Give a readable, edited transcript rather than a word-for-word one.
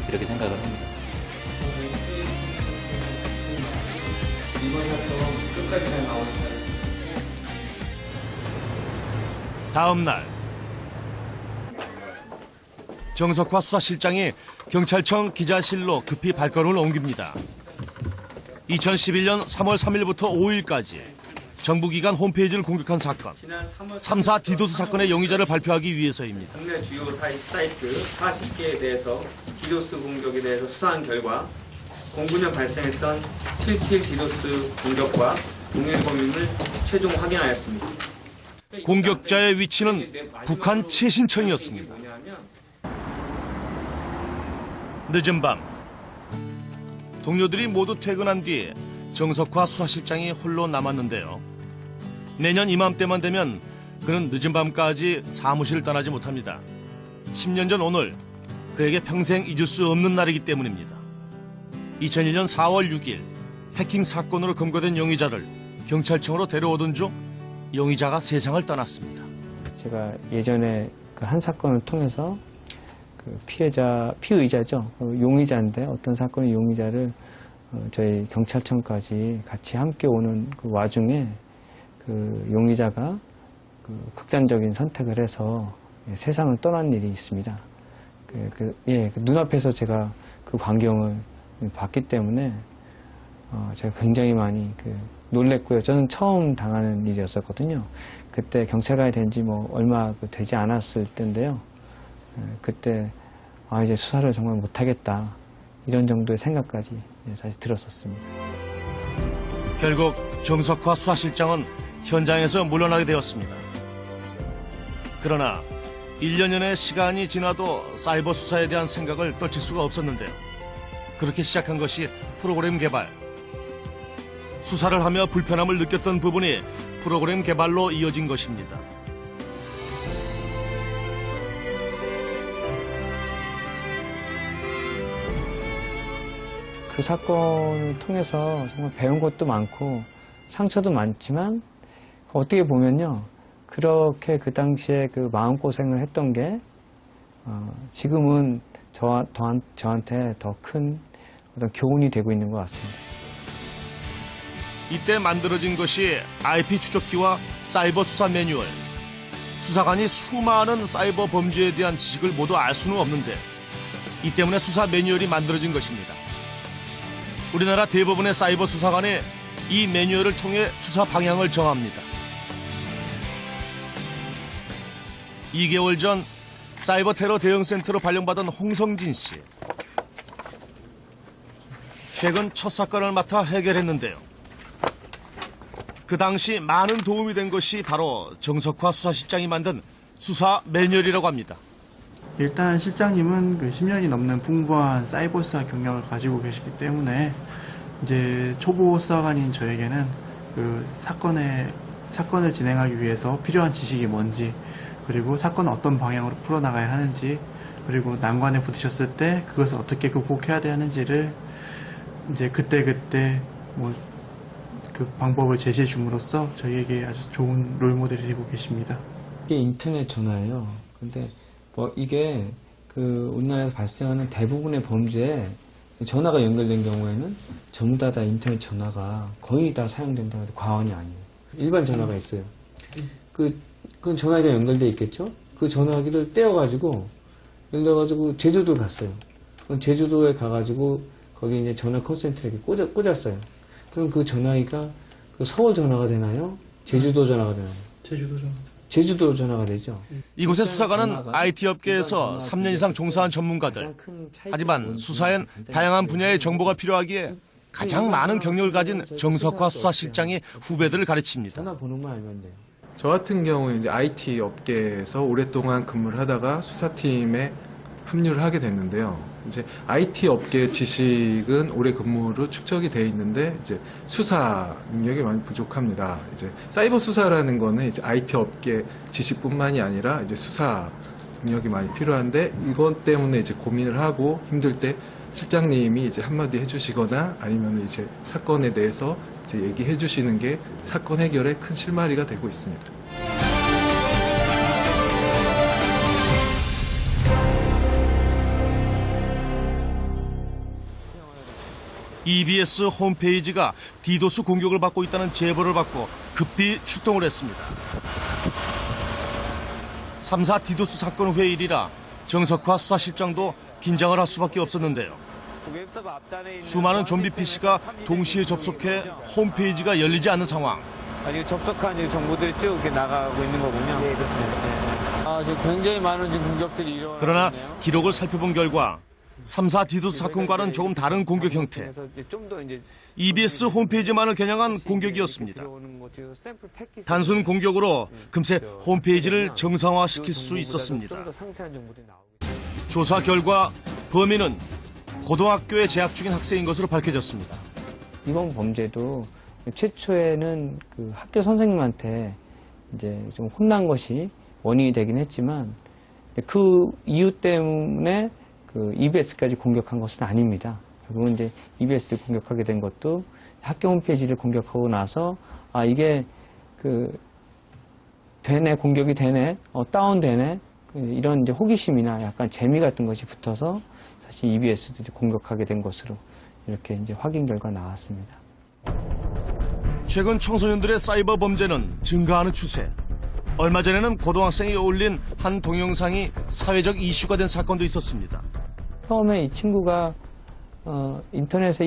이렇게 생각을 합니다. 이번 사건 끝까지 잘 나오는 사람. 다음 날 정석화 수사실장이 경찰청 기자실로 급히 발걸음을 옮깁니다. 2011년 3월 3일부터 5일까지 정부기관 홈페이지를 공격한 사건, 3사 디도스 사건의 용의자를 발표하기 위해서입니다. 국내 주요 사이트 40개에 대해서 디도스 공격에 대해서 수사한 결과 09년 발생했던 77 디도스 공격과 동일 범인을 최종 확인하였습니다. 공격자의 위치는 북한 최신청이었습니다. 늦은 밤 동료들이 모두 퇴근한 뒤 정석화 수사실장이 홀로 남았는데요. 내년 이맘때만 되면 그는 늦은 밤까지 사무실을 떠나지 못합니다. 10년 전 오늘 그에게 평생 잊을 수 없는 날이기 때문입니다. 2001년 4월 6일 해킹 사건으로 검거된 용의자를 경찰청으로 데려오던 중 용의자가 세상을 떠났습니다. 제가 예전에 그 한 사건을 통해서 그 피의자죠. 용의자인데 어떤 사건의 용의자를 저희 경찰청까지 같이 함께 오는 그 와중에 그 용의자가 그 극단적인 선택을 해서 세상을 떠난 일이 있습니다. 그 눈앞에서 제가 그 광경을 봤기 때문에 제가 굉장히 많이 놀랬고요. 저는 처음 당하는 일이었었거든요. 그때 경찰관이 된 지 뭐 얼마 되지 않았을 때인데요. 그때 이제 수사를 정말 못하겠다 이런 정도의 생각까지 사실 들었었습니다. 결국 정석화 수사실장은 현장에서 물러나게 되었습니다. 그러나 1년여의 시간이 지나도 사이버 수사에 대한 생각을 떨칠 수가 없었는데요. 그렇게 시작한 것이 프로그램 개발. 수사를 하며 불편함을 느꼈던 부분이 프로그램 개발로 이어진 것입니다. 그 사건을 통해서 정말 배운 것도 많고 상처도 많지만 어떻게 보면요. 그렇게 그 당시에 그 마음고생을 했던 게 지금은 저한테 더 큰 어떤 교훈이 되고 있는 것 같습니다. 이때 만들어진 것이 IP 추적기와 사이버 수사 매뉴얼. 수사관이 수많은 사이버 범죄에 대한 지식을 모두 알 수는 없는데 이 때문에 수사 매뉴얼이 만들어진 것입니다. 우리나라 대부분의 사이버 수사관이 이 매뉴얼을 통해 수사 방향을 정합니다. 2개월 전 사이버 테러 대응센터로 발령받은 홍성진 씨. 최근 첫 사건을 맡아 해결했는데요. 그 당시 많은 도움이 된 것이 바로 정석화 수사실장이 만든 수사 매뉴얼이라고 합니다. 일단 실장님은 10년이 넘는 풍부한 사이버 수사 경력을 가지고 계시기 때문에 이제 초보 수사관인 저에게는 그 사건을 진행하기 위해서 필요한 지식이 뭔지, 그리고 사건을 어떤 방향으로 풀어나가야 하는지, 그리고 난관에 부딪혔을 때 그것을 어떻게 극복해야 되는지를 이제 그때 그 방법을 제시해 줌으로써 저희에게 아주 좋은 롤모델이 되고 계십니다. 이게 인터넷 전화예요. 근데 이게 그 우리나라에서 발생하는 대부분의 범죄에 전화가 연결된 경우에는 전부 다 인터넷 전화가 거의 다 사용된다고 해도 과언이 아니에요. 일반 전화가 있어요. 그 전화기가 연결돼 있겠죠? 그 전화기를 떼어가지고 제주도를 갔어요. 제주도에 가가지고 거기 이제 전화 콘센트에 꽂았어요. 그럼 그 전화기가 서울 전화가 되나요? 제주도 전화가 되나요? 제주도 전화가 되죠. 이곳의 수사관은 IT 업계에서 3년 이상 종사한 전문가들. 하지만 수사엔 다양한 분야의 정보가 필요하기에 가장 많은 경력을 가진 정석화 수사실장이 후배들을 가르칩니다. 전화 번호만 알면 돼요. 저 같은 경우에 이제 IT 업계에서 오랫동안 근무를 하다가 수사팀에 합류를 하게 됐는데요. 이제 IT 업계 지식은 오래 근무로 축적이 돼 있는데 이제 수사 능력이 많이 부족합니다. 이제 사이버 수사라는 거는 이제 IT 업계 지식뿐만이 아니라 이제 수사 능력이 많이 필요한데 이것 때문에 이제 고민을 하고 힘들 때 실장님이 이제 한마디 해주시거나 아니면 이제 사건에 대해서 이제 얘기해 주시는 게 사건 해결에 큰 실마리가 되고 있습니다. EBS 홈페이지가 디도스 공격을 받고 있다는 제보를 받고 급히 출동을 했습니다. 3사 디도스 사건 후의 일이라 정석화 수사실장도 긴장을 할 수밖에 없었는데요. 수많은 좀비 PC가 동시에 접속해 홈페이지가 열리지 않는 상황. 접속한 정보들이 쭉 이렇게 나가고 있는 거군요. 네, 그렇습니다. 지금 굉장히 많은 지금 공격들이 일어나고 그러나 있네요. 기록을 살펴본 결과 3사 디도스 사건과는 조금 다른 공격 형태. EBS 홈페이지만을 겨냥한 공격이었습니다. 단순 공격으로 금세 홈페이지를 정상화시킬 수 있었습니다. 조사 결과 범인은 고등학교에 재학 중인 학생인 것으로 밝혀졌습니다. 이번 범죄도 최초에는 그 학교 선생님한테 이제 좀 혼난 것이 원인이 되긴 했지만 그 이유 때문에 그 EBS까지 공격한 것은 아닙니다. 결국은 이제 EBS를 공격하게 된 것도 학교 홈페이지를 공격하고 나서 이게 그 되네, 공격이 되네, 다운되네, 이런 이제 호기심이나 약간 재미 같은 것이 붙어서 사실 EBS도 공격하게 된 것으로 이렇게 이제 확인 결과 나왔습니다. 최근 청소년들의 사이버 범죄는 증가하는 추세. 얼마 전에는 고등학생이 올린 한 동영상이 사회적 이슈가 된 사건도 있었습니다. 처음에 이 친구가 인터넷에